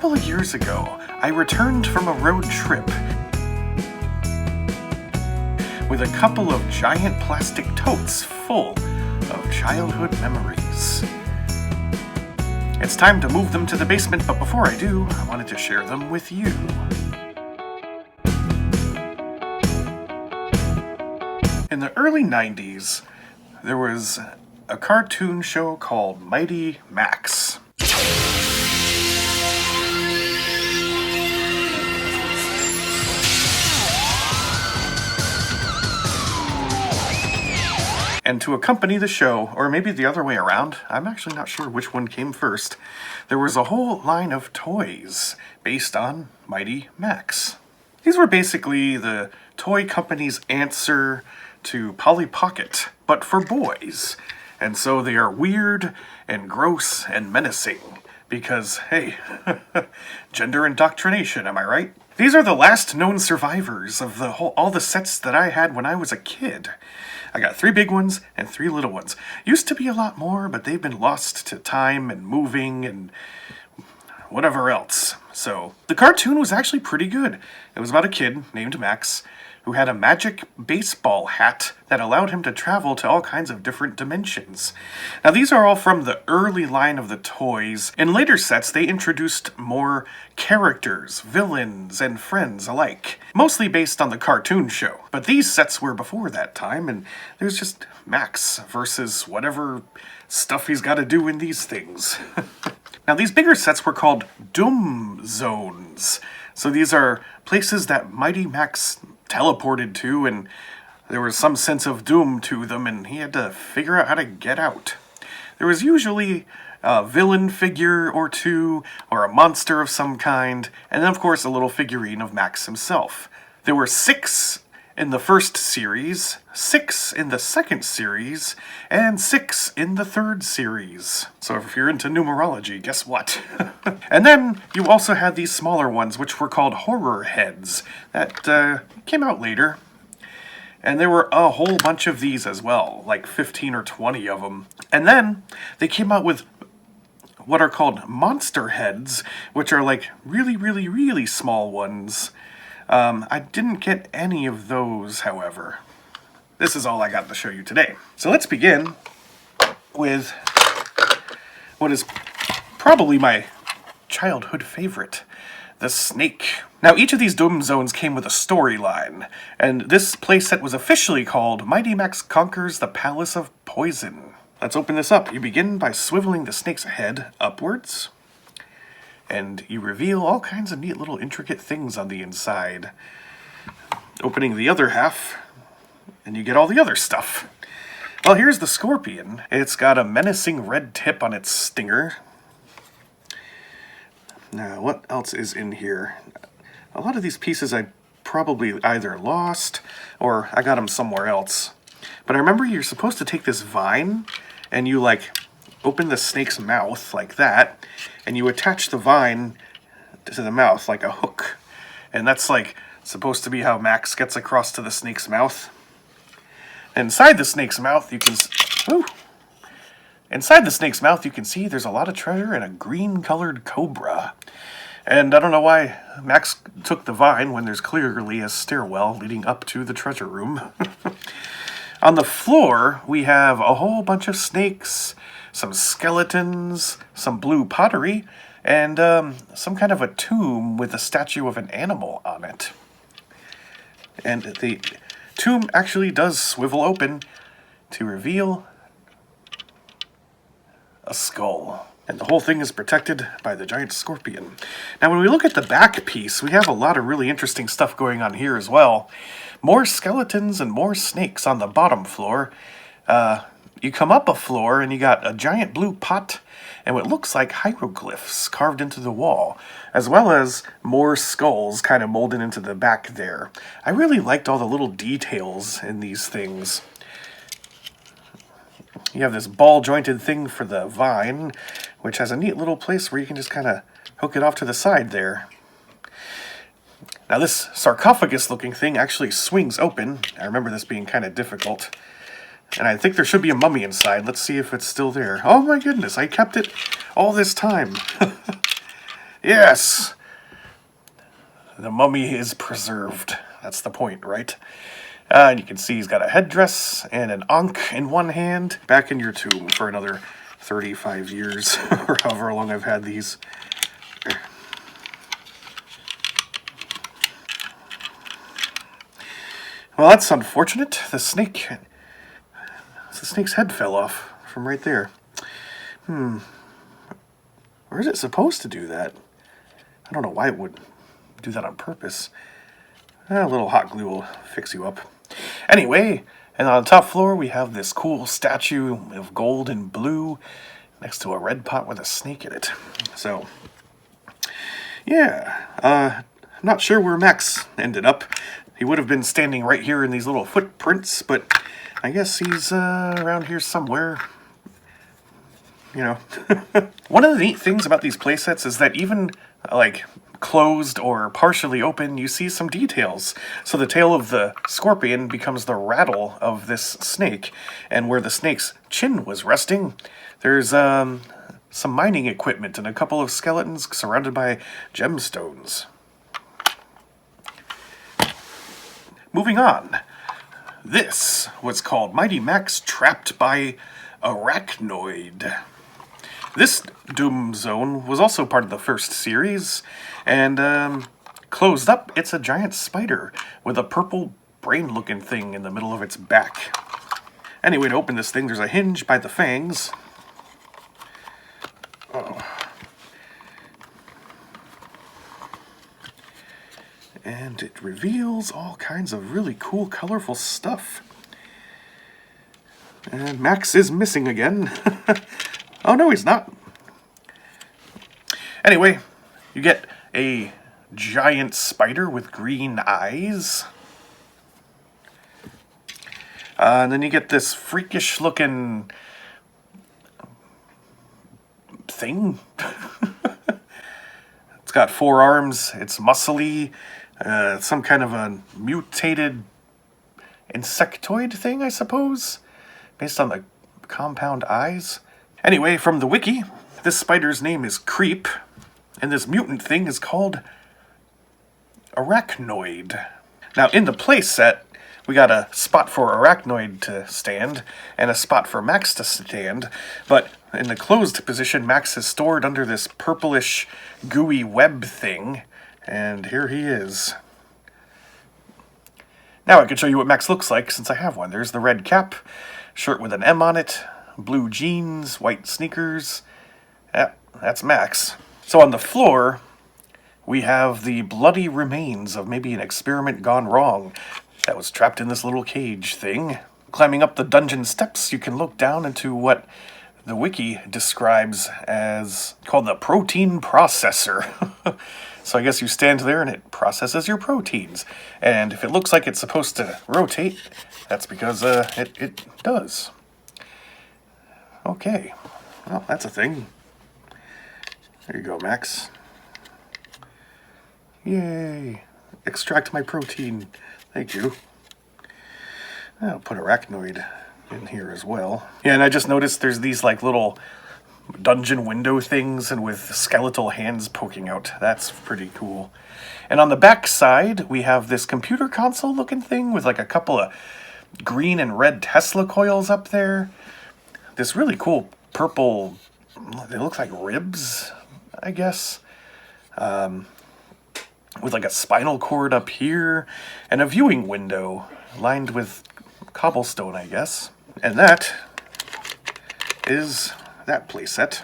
couple of years ago, I returned from a road trip with a couple of giant plastic totes full of childhood memories. It's time to move them to the basement, but before I do, I wanted to share them with you. In the early 90s, there was a cartoon show called Mighty Max. And to accompany the show, or maybe the other way around, I'm actually not sure which one came first, there was a whole line of toys based on Mighty Max. These were basically the toy company's answer to Polly Pocket, but for boys. And so they are weird and gross and menacing, because, hey, gender indoctrination, am I right? These are the last known survivors of all the sets that I had when I was a kid. I got 3 big ones and 3 little ones. Used to be a lot more, but they've been lost to time and moving and whatever else. So the cartoon was actually pretty good. It was about a kid named Max who had a magic baseball hat that allowed him to travel to all kinds of different dimensions. Now these are all from the early line of the toys. In later sets, they introduced more characters, villains, and friends alike, mostly based on the cartoon show. But these sets were before that time, and there's just Max versus whatever stuff he's got to do in these things. Now these bigger sets were called Doom Zones. So these are places that Mighty Max teleported to, and there was some sense of doom to them, and he had to figure out how to get out. There was usually a villain figure or two, or a monster of some kind, and then of course a little figurine of Max himself. There were 6 in the first series, 6 in the second series, and 6 in the third series. So if you're into numerology, guess what? And then you also had these smaller ones, which were called horror heads, that came out later. And there were a whole bunch of these as well, like 15 or 20 of them. And then they came out with what are called monster heads, which are like really, really, really small ones. I didn't get any of those, however. This is all I got to show you today. So let's begin with what is probably my childhood favorite, the snake. Now each of these Doom Zones came with a storyline, and this playset was officially called Mighty Max Conquers the Palace of Poison. Let's open this up. You begin by swiveling the snake's head upwards, and you reveal all kinds of neat little intricate things on the inside. Opening the other half, and you get all the other stuff. Well, here's the scorpion. It's got a menacing red tip on its stinger. Now, what else is in here? A lot of these pieces I probably either lost, or I got them somewhere else. But I remember you're supposed to take this vine, and you, open the snake's mouth like that, and you attach the vine to the mouth like a hook. And that's supposed to be how Max gets across to the snake's mouth. Inside the snake's mouth you can see there's a lot of treasure and a green colored cobra. And I don't know why Max took the vine when there's clearly a stairwell leading up to the treasure room. On the floor we have a whole bunch of snakes, some skeletons, some blue pottery, and some kind of a tomb with a statue of an animal on it. And the tomb actually does swivel open to reveal a skull. And the whole thing is protected by the giant scorpion. Now when we look at the back piece, we have a lot of really interesting stuff going on here as well. More skeletons and more snakes on the bottom floor. You come up a floor and you got a giant blue pot and what looks like hieroglyphs carved into the wall, as well as more skulls kind of molded into the back there. I really liked all the little details in these things. You have this ball-jointed thing for the vine, which has a neat little place where you can just kind of hook it off to the side there. Now this sarcophagus-looking thing actually swings open. I remember this being kind of difficult. And I think there should be a mummy inside. Let's see if it's still there. Oh my goodness, I kept it all this time. Yes! The mummy is preserved. That's the point, right? And you can see he's got a headdress and an ankh in one hand. Back in your tomb for another 35 years, or however long I've had these. Well, that's unfortunate. The snake's head fell off from right there. Or is it supposed to do that? I don't know why it would do that on purpose. A little hot glue will fix you up. Anyway, and on the top floor we have this cool statue of gold and blue next to a red pot with a snake in it. So, yeah, I'm not sure where Max ended up. He would have been standing right here in these little footprints, but I guess he's around here somewhere. You know. One of the neat things about these playsets is that even, like, closed or partially open, you see some details. So the tail of the scorpion becomes the rattle of this snake, and where the snake's chin was resting, there's some mining equipment and a couple of skeletons surrounded by gemstones. Moving on. This was called Mighty Max Trapped by Arachnoid. This Doom Zone was also part of the first series, and closed up, it's a giant spider with a purple brain-looking thing in the middle of its back. Anyway, to open this thing, there's a hinge by the fangs. Oh. And it reveals all kinds of really cool, colorful stuff. And Max is missing again. Oh, no, he's not. Anyway, you get a giant spider with green eyes. And then you get this freakish-looking thing. It's got 4 arms. It's muscly. Some kind of a mutated insectoid thing, I suppose, based on the compound eyes. Anyway, from the wiki, this spider's name is Creep, and this mutant thing is called Arachnoid. Now, in the playset, we got a spot for Arachnoid to stand, and a spot for Max to stand, but in the closed position, Max is stored under this purplish, gooey web thing, and here he is. Now I can show you what Max looks like, since I have one. There's the red cap, shirt with an M on it, blue jeans, white sneakers. Yep, that's Max. So on the floor, we have the bloody remains of maybe an experiment gone wrong that was trapped in this little cage thing. Climbing up the dungeon steps, you can look down into what the wiki describes as called the protein processor. So I guess you stand there and it processes your proteins. And if it looks like it's supposed to rotate, that's because it does. Okay, well, that's a thing. There you go, Max. Yay! Extract my protein. Thank you. I'll put Arachnoid in here as well. Yeah, and I just noticed there's these like little dungeon window things and with skeletal hands poking out. That's pretty cool. And on the back side, we have this computer console looking thing with like a couple of green and red Tesla coils up there. This really cool purple, they look like ribs, I guess. With like a spinal cord up here, and a viewing window lined with cobblestone, I guess. And that is that playset.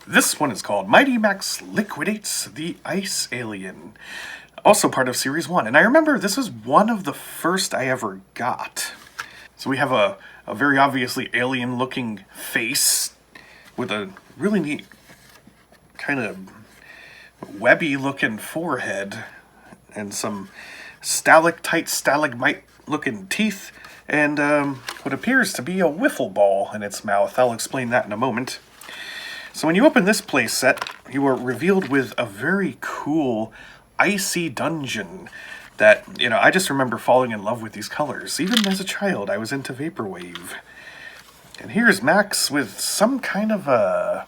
This one is called Mighty Max Liquidates the Ice Alien. Also part of Series 1. And I remember this was one of the first I ever got. So we have a very obviously alien-looking face with a really neat kind of webby-looking forehead and some stalactite, stalagmite-looking teeth and what appears to be a wiffle ball in its mouth. I'll explain that in a moment. So when you open this playset, you are revealed with a very cool icy dungeon that, you know, I just remember falling in love with these colors. Even as a child, I was into Vaporwave. And here's Max with some kind of a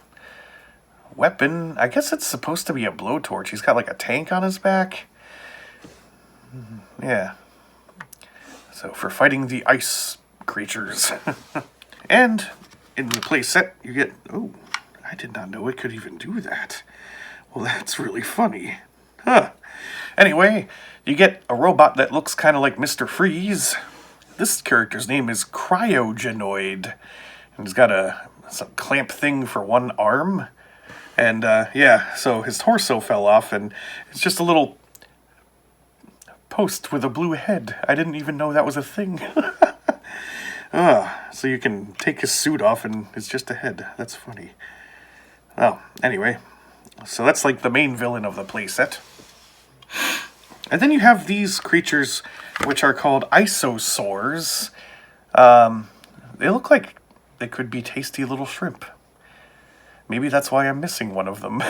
weapon, I guess it's supposed to be a blowtorch. He's got like a tank on his back. Yeah. So for fighting the ice creatures. And in the playset, you get... Oh, I did not know it could even do that. Well, that's really funny. Huh. Anyway, you get a robot that looks kind of like Mr. Freeze. This character's name is Cryogenoid. And he's got some clamp thing for one arm. And, yeah, so his torso fell off, and it's just a little post with a blue head. I didn't even know that was a thing. So you can take his suit off, and it's just a head. That's funny. Oh, anyway. So that's like the main villain of the playset. And then you have these creatures, which are called isosaurs. They look like they could be tasty little shrimp. Maybe that's why I'm missing one of them.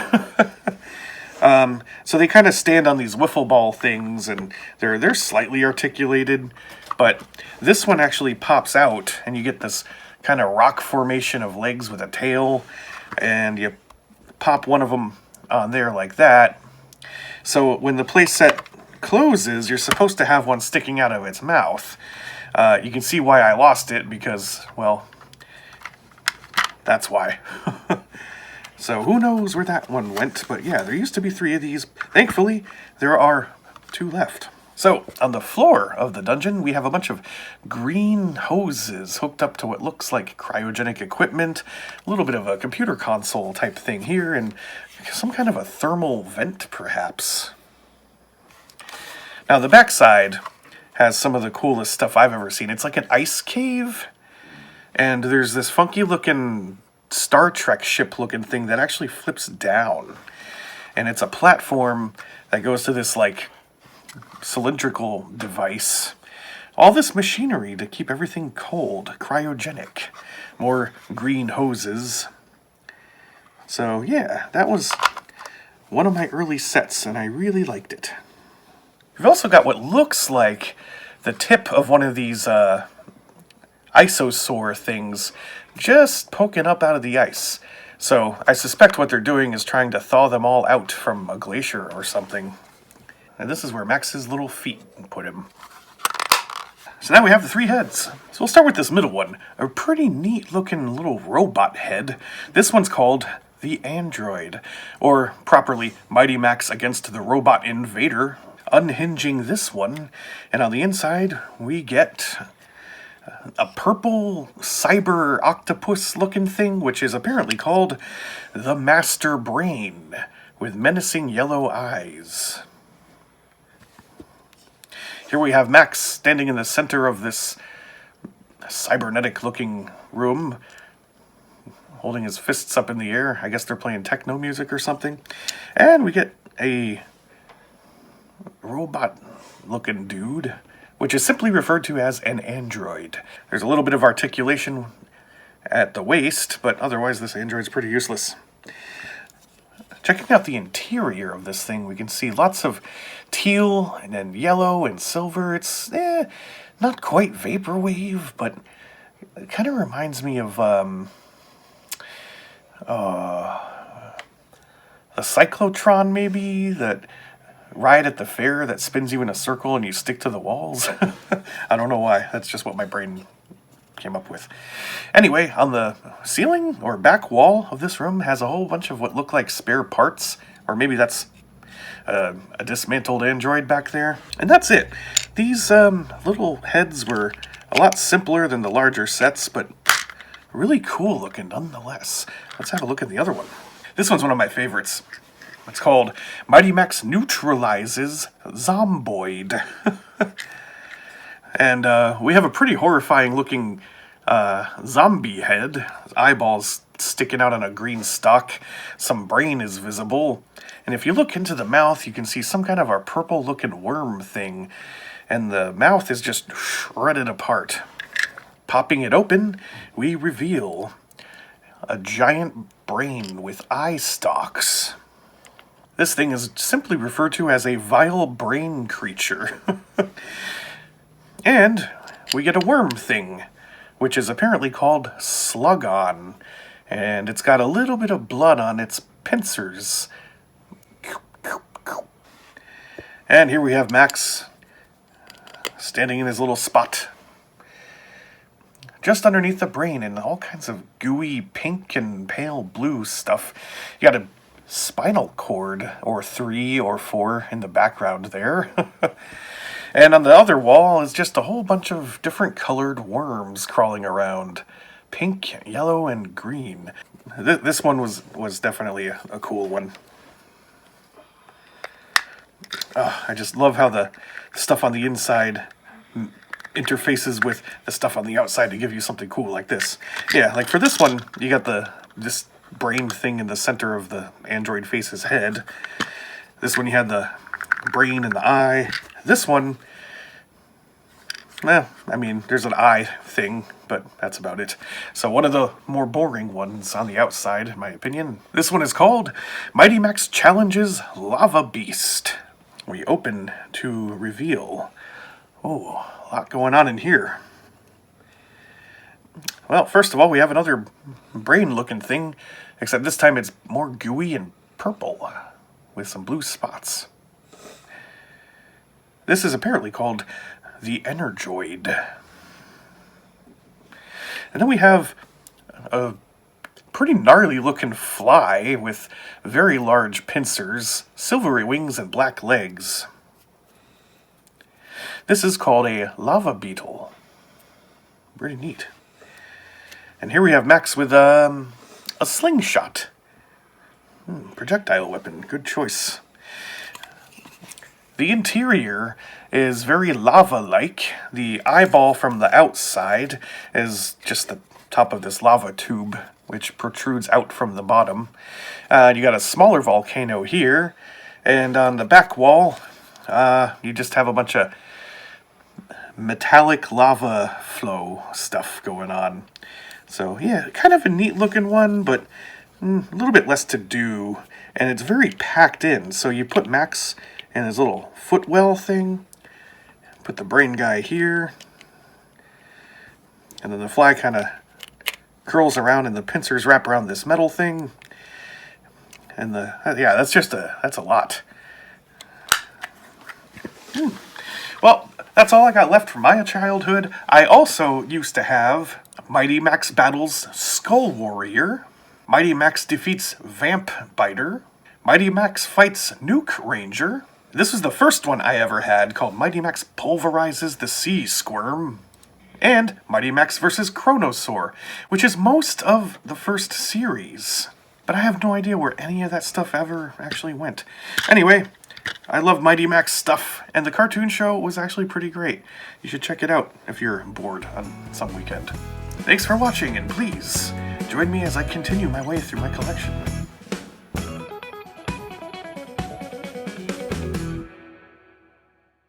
So they kind of stand on these wiffle ball things, and they're slightly articulated. But this one actually pops out, and you get this kind of rock formation of legs with a tail. And you pop one of them on there like that. So when the playset closes, you're supposed to have one sticking out of its mouth. You can see why I lost it, because, well, that's why. So who knows where that one went, but yeah, there used to be 3 of these. Thankfully, there are 2 left. So, on the floor of the dungeon, we have a bunch of green hoses hooked up to what looks like cryogenic equipment, a little bit of a computer console type thing here, and some kind of a thermal vent, perhaps. Now, the backside has some of the coolest stuff I've ever seen. It's like an ice cave, and there's this funky-looking Star Trek ship-looking thing that actually flips down. And it's a platform that goes to this, like, cylindrical device. All this machinery to keep everything cold, cryogenic. More green hoses. So, yeah, that was one of my early sets, and I really liked it. We've also got what looks like the tip of one of these isosaur things just poking up out of the ice. So I suspect what they're doing is trying to thaw them all out from a glacier or something. And this is where Max's little feet put him. So now we have the 3 heads. So we'll start with this middle one. A pretty neat looking little robot head. This one's called the Android, or properly Mighty Max against the Robot Invader. Unhinging this one, and on the inside we get a purple cyber octopus looking thing, which is apparently called the Master Brain, with menacing yellow eyes. Here we have Max standing in the center of this cybernetic looking room, holding his fists up in the air. I guess they're playing techno music or something. And we get a robot looking dude, which is simply referred to as an android. There's a little bit of articulation at the waist, but otherwise this android's pretty useless. Checking out the interior of this thing, we can see lots of teal and then yellow and silver. It's not quite vaporwave, but it kind of reminds me of the cyclotron, maybe, that ride at the fair that spins you in a circle and you stick to the walls. I don't know why. That's just what my brain came up with. Anyway, on the ceiling or back wall of this room has a whole bunch of what look like spare parts, or maybe that's a dismantled android back there. And that's it. These little heads were a lot simpler than the larger sets, but really cool looking nonetheless. Let's have a look at the other one. This one's one of my favorites. It's called Mighty Max Neutralizes Zomboid. And we have a pretty horrifying looking zombie head. Eyeballs sticking out on a green stalk. Some brain is visible. And if you look into the mouth, you can see some kind of a purple looking worm thing. And the mouth is just shredded apart. Popping it open, we reveal a giant brain with eye stalks. This thing is simply referred to as a vile brain creature. And we get a worm thing, which is apparently called Slugon. And it's got a little bit of blood on its pincers. And here we have Max standing in his little spot, just underneath the brain, and all kinds of gooey pink and pale blue stuff. You got a spinal cord, or 3 or 4 in the background there. And on the other wall is just a whole bunch of different colored worms crawling around. Pink, yellow, and green. This one was definitely a cool one. I just love how the stuff on the inside interfaces with the stuff on the outside to give you something cool like this. Yeah, like for this one, you got this brain thing in the center of the android face's head. This one you had the brain and the eye. This one, I mean, there's an eye thing, but that's about it. So one of the more boring ones on the outside, in my opinion. This one is called Mighty Max Challenges Lava Beast. We open to reveal. Oh, a lot going on in here. Well, first of all, we have another brain-looking thing, except this time it's more gooey and purple, with some blue spots. This is apparently called the Arachnoid. And then we have a pretty gnarly looking fly with very large pincers, silvery wings, and black legs. This is called a lava beetle. Pretty neat. And here we have Max with a slingshot. Projectile weapon, good choice. The interior is very lava-like. The eyeball from the outside is just the top of this lava tube, which protrudes out from the bottom. You got a smaller volcano here, and on the back wall, you just have a bunch of metallic lava flow stuff going on. So yeah, kind of a neat looking one, but a little bit less to do, and it's very packed in. So you put Max in his little footwell thing, put the brain guy here, and then the fly kind of curls around and the pincers wrap around this metal thing. And yeah, that's a lot. Well, that's all I got left from my childhood. I also used to have Mighty Max battles Skull Warrior, Mighty Max defeats Vamp Biter, Mighty Max fights Nuke Ranger. This was the first one I ever had, called Mighty Max pulverizes the sea squirm, and Mighty Max vs. Chronosaur, which is most of the first series. But I have no idea where any of that stuff ever actually went. Anyway, I love Mighty Max stuff, and the cartoon show was actually pretty great. You should check it out if you're bored on some weekend. Thanks for watching, and please join me as I continue my way through my collection.